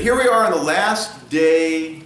here we are on the last day,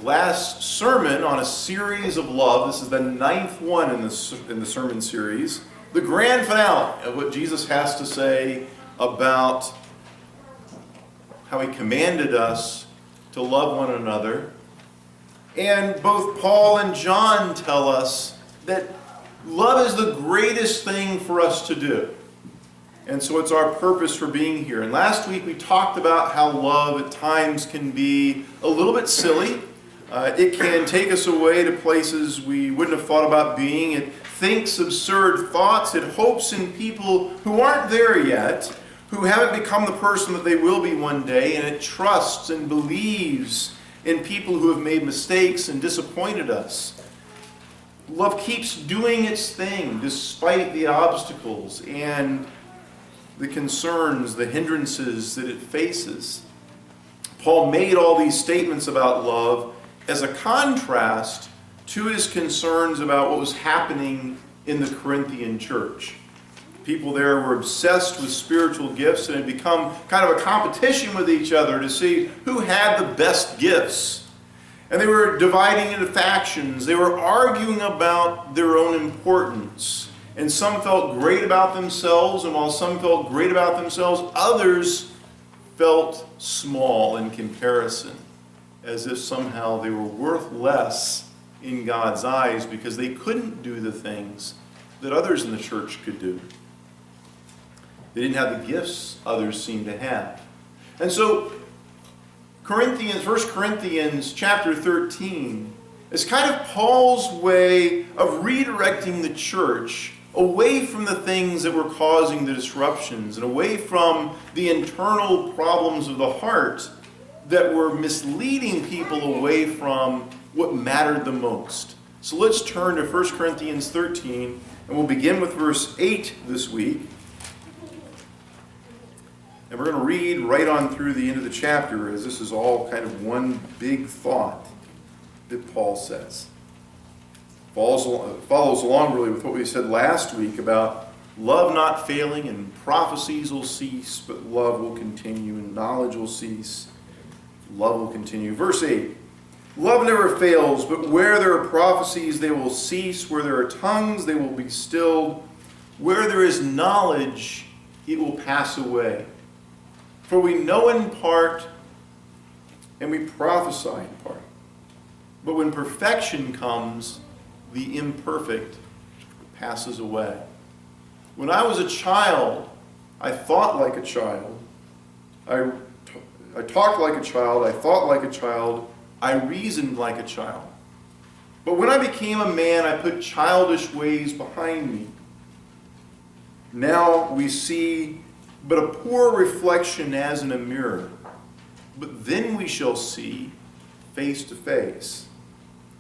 last sermon on a series of love. This is the 9th one in the sermon series. The grand finale of what Jesus has to say about how he commanded us to love one another. And both Paul and John tell us that love is the greatest thing for us to do. And so it's our purpose for being here. And last week we talked about how love at times can be a little bit silly. It can take us away to places we wouldn't have thought about being. It thinks absurd thoughts. It hopes in people who aren't there yet, who haven't become the person that they will be one day. And it trusts and believes in people who have made mistakes and disappointed us. Love keeps doing its thing despite the obstacles and the concerns, the hindrances that it faces. Paul made all these statements about love as a contrast to his concerns about what was happening in the Corinthian church. People there were obsessed with spiritual gifts and had become kind of a competition with each other to see who had the best gifts. And they were dividing into factions. They were arguing about their own importance. And some felt great about themselves, and while some felt great about themselves, others felt small in comparison, as if somehow they were worth less in God's eyes because they couldn't do the things that others in the church could do. They didn't have the gifts others seemed to have. And so 1 Corinthians chapter 13 is kind of Paul's way of redirecting the church away from the things that were causing the disruptions and away from the internal problems of the heart that were misleading people away from what mattered the most. So let's turn to 1 Corinthians 13, and we'll begin with verse 8 this week. And we're going to read right on through the end of the chapter, as this is all kind of one big thought that Paul says. Follows along really with what we said last week about love not failing, and prophecies will cease, but love will continue, and knowledge will cease, love will continue. Verse 8, love never fails, but where there are prophecies, they will cease. Where there are tongues, they will be stilled. Where there is knowledge, it will pass away. For we know in part, and we prophesy in part. But when perfection comes, the imperfect passes away. When I was a child, I thought like a child. I talked like a child. I thought like a child. I reasoned like a child. But when I became a man, I put childish ways behind me. Now we see but a poor reflection as in a mirror. But then we shall see face to face.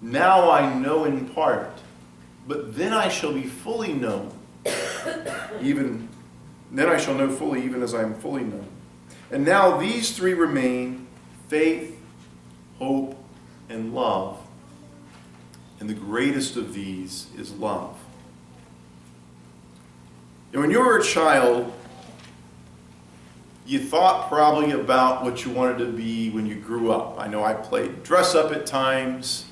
Now I know in part, but then I shall be fully known. Then I shall know fully, even as I am fully known. And now these three remain: faith, hope, and love. And the greatest of these is love. And when you were a child, you thought probably about what you wanted to be when you grew up. I know I played dress up at times.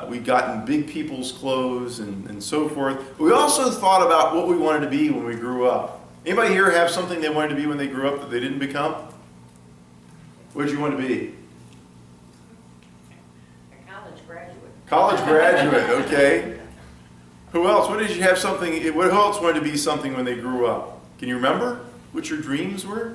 We got in big people's clothes and so forth. But we also thought about what we wanted to be when we grew up. Anybody here have something they wanted to be when they grew up that they didn't become? What did you want to be? A college graduate. College graduate, okay. Who else? What else wanted to be something when they grew up? Can you remember what your dreams were?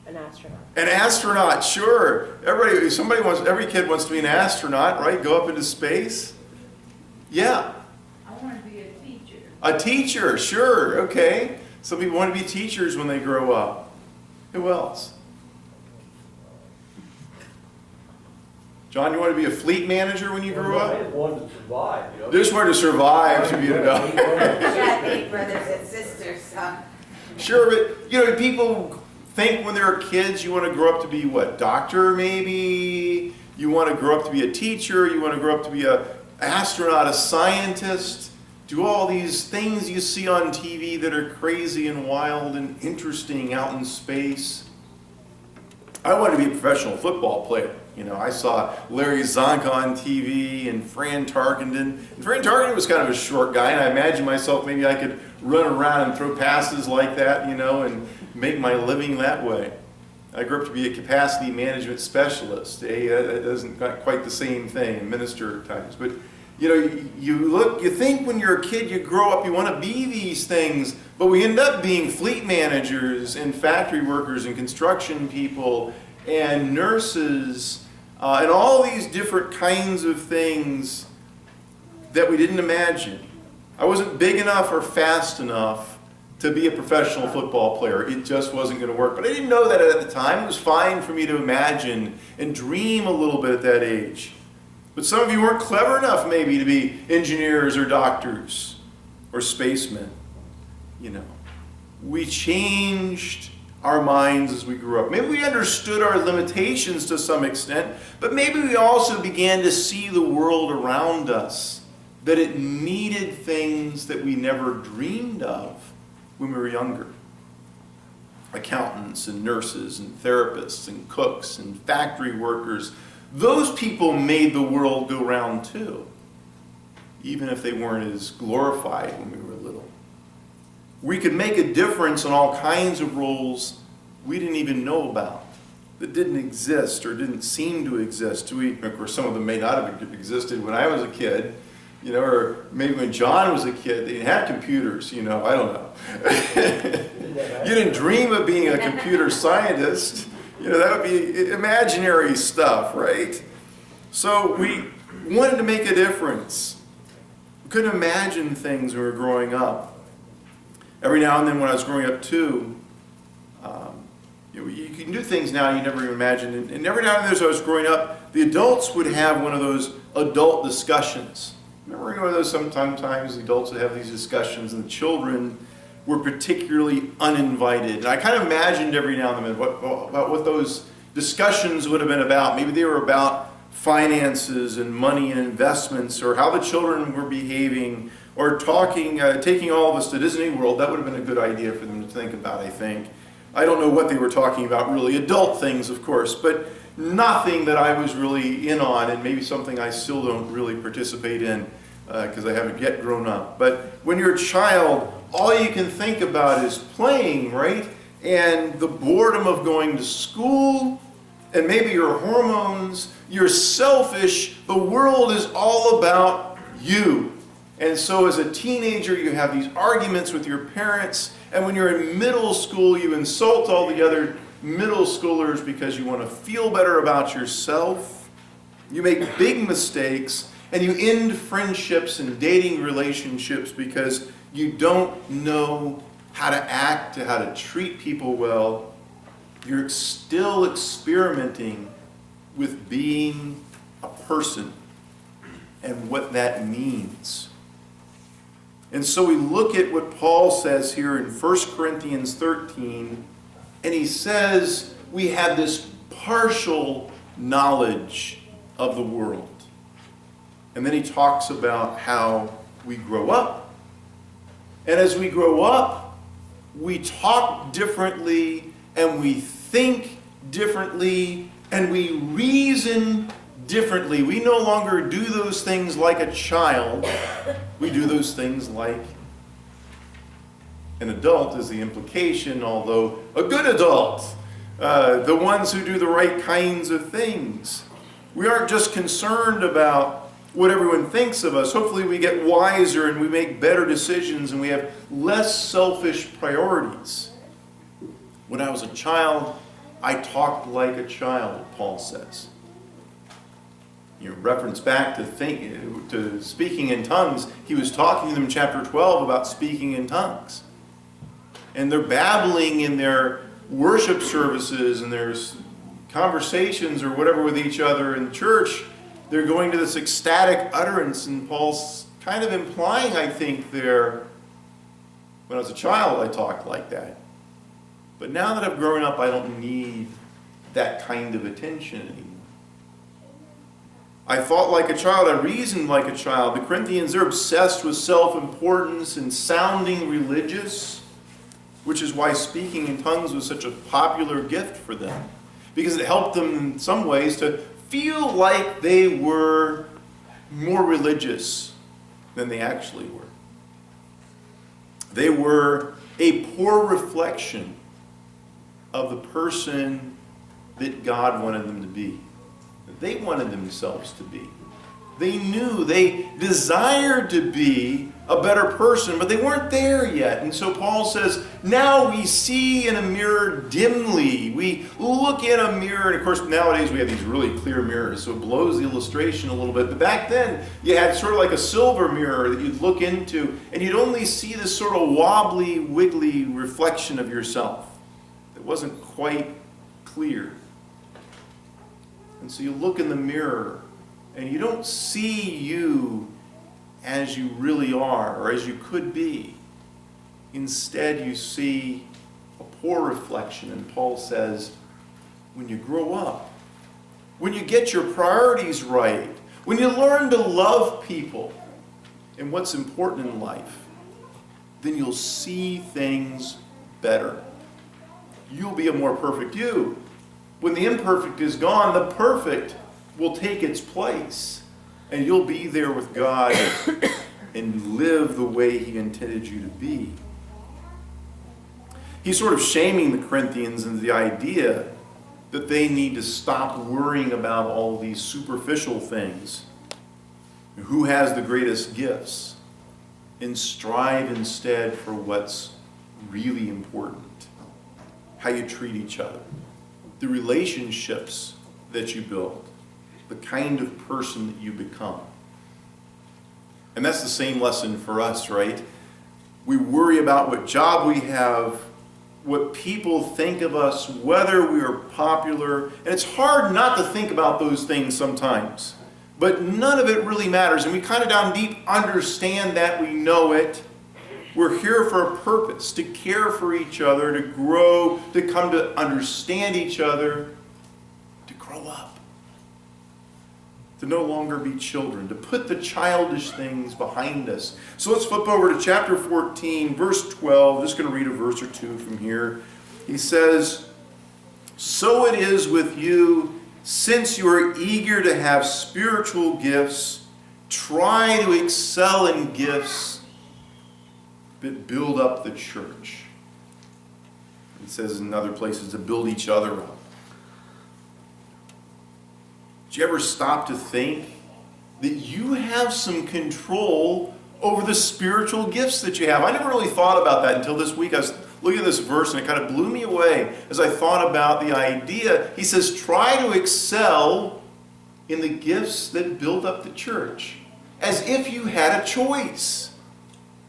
An astronaut. An astronaut, sure. Every kid wants to be an astronaut, right? Go up into space. Yeah. I want to be a teacher. A teacher, sure, okay. Some people want to be teachers when they grow up. Who else? John, you want to be a fleet manager when you grew I up? just wanted to survive, you know. Just wanted to survive to be an adult. Yeah, 8 brothers and sisters, son. Sure, but people think when they're kids you want to grow up to be what? Doctor, maybe? You want to grow up to be a teacher? You want to grow up to be an astronaut, a scientist? Do all these things you see on TV that are crazy and wild and interesting out in space? I wanted to be a professional football player. I saw Larry Zonka on TV and Fran Tarkenton. And Fran Tarkenton was kind of a short guy, and I imagined myself maybe I could run around and throw passes like that, and make my living that way. I grew up to be a capacity management specialist. That isn't quite the same thing, minister at times. But you think when you're a kid, you grow up, you want to be these things, but we end up being fleet managers and factory workers and construction people and nurses and all these different kinds of things that we didn't imagine. I wasn't big enough or fast enough to be a professional football player. It just wasn't going to work. But I didn't know that at the time. It was fine for me to imagine and dream a little bit at that age. But some of you weren't clever enough maybe to be engineers or doctors or spacemen. We changed our minds as we grew up. Maybe we understood our limitations to some extent, but maybe we also began to see the world around us, that it needed things that we never dreamed of when we were younger. Accountants and nurses and therapists and cooks and factory workers, those people made the world go round too, even if they weren't as glorified when we were little. We could make a difference in all kinds of roles we didn't even know about, that didn't exist or didn't seem to exist. Of course, some of them may not have existed when I was a kid, or maybe when John was a kid. They didn't have computers, I don't know. You didn't dream of being a computer scientist. That would be imaginary stuff, right? So we wanted to make a difference. We couldn't imagine things when we were growing up. Every now and then when I was growing up too, you can do things now you never even imagined. And every now and then as I was growing up, the adults would have one of those adult discussions. Remember one of those sometimes the adults would have these discussions and the children were particularly uninvited. And I kind of imagined every now and then what those discussions would have been about. Maybe they were about finances and money and investments, or how the children were behaving, or taking all of us to Disney World. That would have been a good idea for them to think about, I think. I don't know what they were talking about, really. Adult things, of course, but nothing that I was really in on, and maybe something I still don't really participate in because I haven't yet grown up. But when you're a child, all you can think about is playing, right? And the boredom of going to school, and maybe your hormones. You're selfish. The world is all about you. And so as a teenager, you have these arguments with your parents. And when you're in middle school, you insult all the other middle schoolers because you want to feel better about yourself. You make big mistakes, and you end friendships and dating relationships because you don't know how to act, how to treat people well. You're still experimenting with being a person and what that means. And so we look at what Paul says here in 1 Corinthians 13, and he says we have this partial knowledge of the world. And then he talks about how we grow up. And as we grow up, we talk differently, and we think differently, and we reason differently. We no longer do those things like a child. We do those things like an adult is the implication, although a good adult. The ones who do the right kinds of things. We aren't just concerned about what everyone thinks of us. Hopefully we get wiser and we make better decisions and we have less selfish priorities. When I was a child, I talked like a child, Paul says. You reference back to speaking in tongues. He was talking to them in chapter 12 about speaking in tongues. And they're babbling in their worship services and their conversations or whatever with each other in church. They're going to this ecstatic utterance, and Paul's kind of implying, I think, there, when I was a child, I talked like that. But now that I've grown up, I don't need that kind of attention anymore. I thought like a child. I reasoned like a child. The Corinthians, they're obsessed with self-importance and sounding religious, which is why speaking in tongues was such a popular gift for them. because it helped them in some ways to feel like they were more religious than they actually were. They were a poor reflection of the person that God wanted them to be, that they wanted themselves to be. They knew, they desired to be a better person, but they weren't there yet. And so Paul says, now we see in a mirror dimly. We look in a mirror, and of course nowadays we have these really clear mirrors, so it blows the illustration a little bit. But back then, you had sort of like a silver mirror that you'd look into, and you'd only see this sort of wobbly, wiggly reflection of yourself that wasn't quite clear. And so you look in the mirror, and you don't see you as you really are or as you could be. Instead, you see a poor reflection. And Paul says, when you grow up, when you get your priorities right, when you learn to love people and what's important in life, then you'll see things better. You'll be a more perfect you. When the imperfect is gone, the perfect will take its place, and you'll be there with God and live the way He intended you to be. He's sort of shaming the Corinthians into the idea that they need to stop worrying about all these superficial things. Who has the greatest gifts? And strive instead for what's really important. How you treat each other. The relationships that you build. The kind of person that you become. And that's the same lesson for us, right? We worry about what job we have, what people think of us, whether we are popular. And it's hard not to think about those things sometimes. But none of it really matters. And we kind of down deep understand that, we know it. We're here for a purpose, to care for each other, to grow, to come to understand each other, to grow up. To no longer be children, to put the childish things behind us. So let's flip over to chapter 14, verse 12. I'm just going to read a verse or two from here. He says, so it is with you, since you are eager to have spiritual gifts, try to excel in gifts that build up the church. It says in other places to build each other up. Did you ever stop to think that you have some control over the spiritual gifts that you have? I never really thought about that until this week. I was looking at this verse and it kind of blew me away as I thought about the idea. He says, try to excel in the gifts that build up the church. As if you had a choice.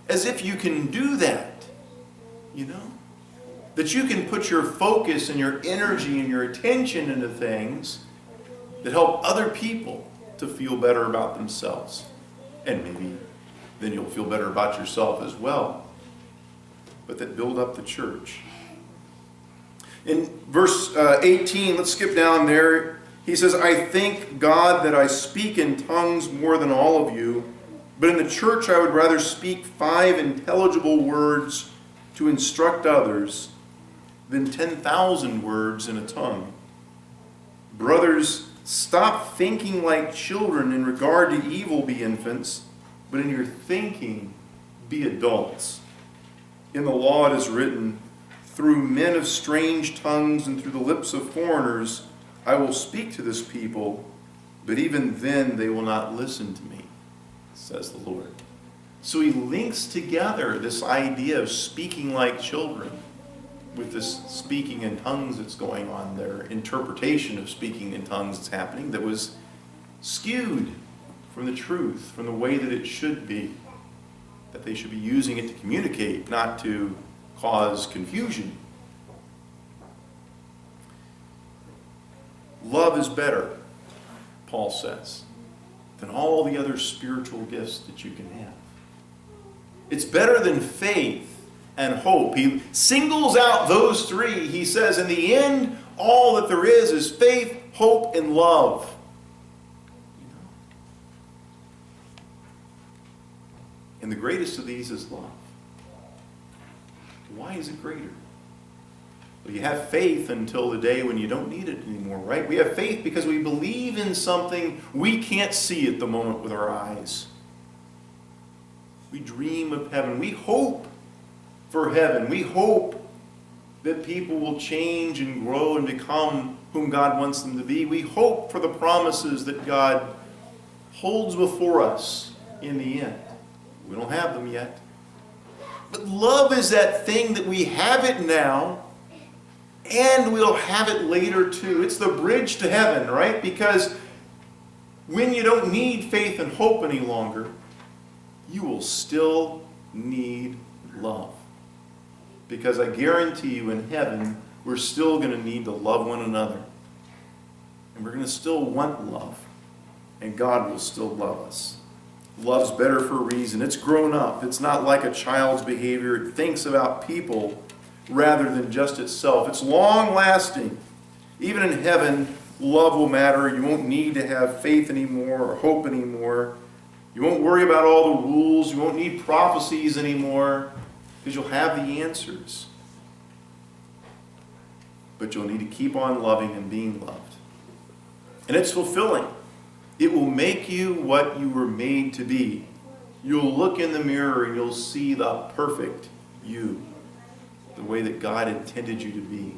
As if you can do that. You know? That you can put your focus and your energy and your attention into things that help other people to feel better about themselves. And maybe then you'll feel better about yourself as well. But that build up the church. In verse 18, let's skip down there. He says, I thank God that I speak in tongues more than all of you, but in the church I would rather speak 5 intelligible words to instruct others than 10,000 words in a tongue. Brothers, stop thinking like children in regard to evil, be infants, but in your thinking, be adults. In the law it is written, through men of strange tongues and through the lips of foreigners, I will speak to this people, but even then they will not listen to me, says the Lord. So he links together this idea of speaking like children with this speaking in tongues that's going on there, interpretation of speaking in tongues that's happening that was skewed from the truth, from the way that it should be, that they should be using it to communicate, not to cause confusion. Love is better, Paul says, than all the other spiritual gifts that you can have. It's better than faith and hope. He singles out those three. He says, in the end, all that there is faith, hope, and love. And the greatest of these is love. Why is it greater? Well, you have faith until the day when you don't need it anymore, right? We have faith because we believe in something we can't see at the moment with our eyes. We dream of heaven. We hope for heaven. We hope that people will change and grow and become whom God wants them to be. We hope for the promises that God holds before us in the end. We don't have them yet. But love is that thing that we have it now, and we'll have it later too. It's the bridge to heaven, right? Because when you don't need faith and hope any longer, you will still need love. Because I guarantee you in heaven, we're still going to need to love one another. And we're going to still want love. And God will still love us. Love's better for a reason. It's grown up. It's not like a child's behavior. It thinks about people rather than just itself. It's long-lasting. Even in heaven, love will matter. You won't need to have faith anymore or hope anymore. You won't worry about all the rules. You won't need prophecies anymore because you'll have the answers. But you'll need to keep on loving and being loved. And it's fulfilling. It will make you what you were made to be. You'll look in the mirror and you'll see the perfect you, the way that God intended you to be.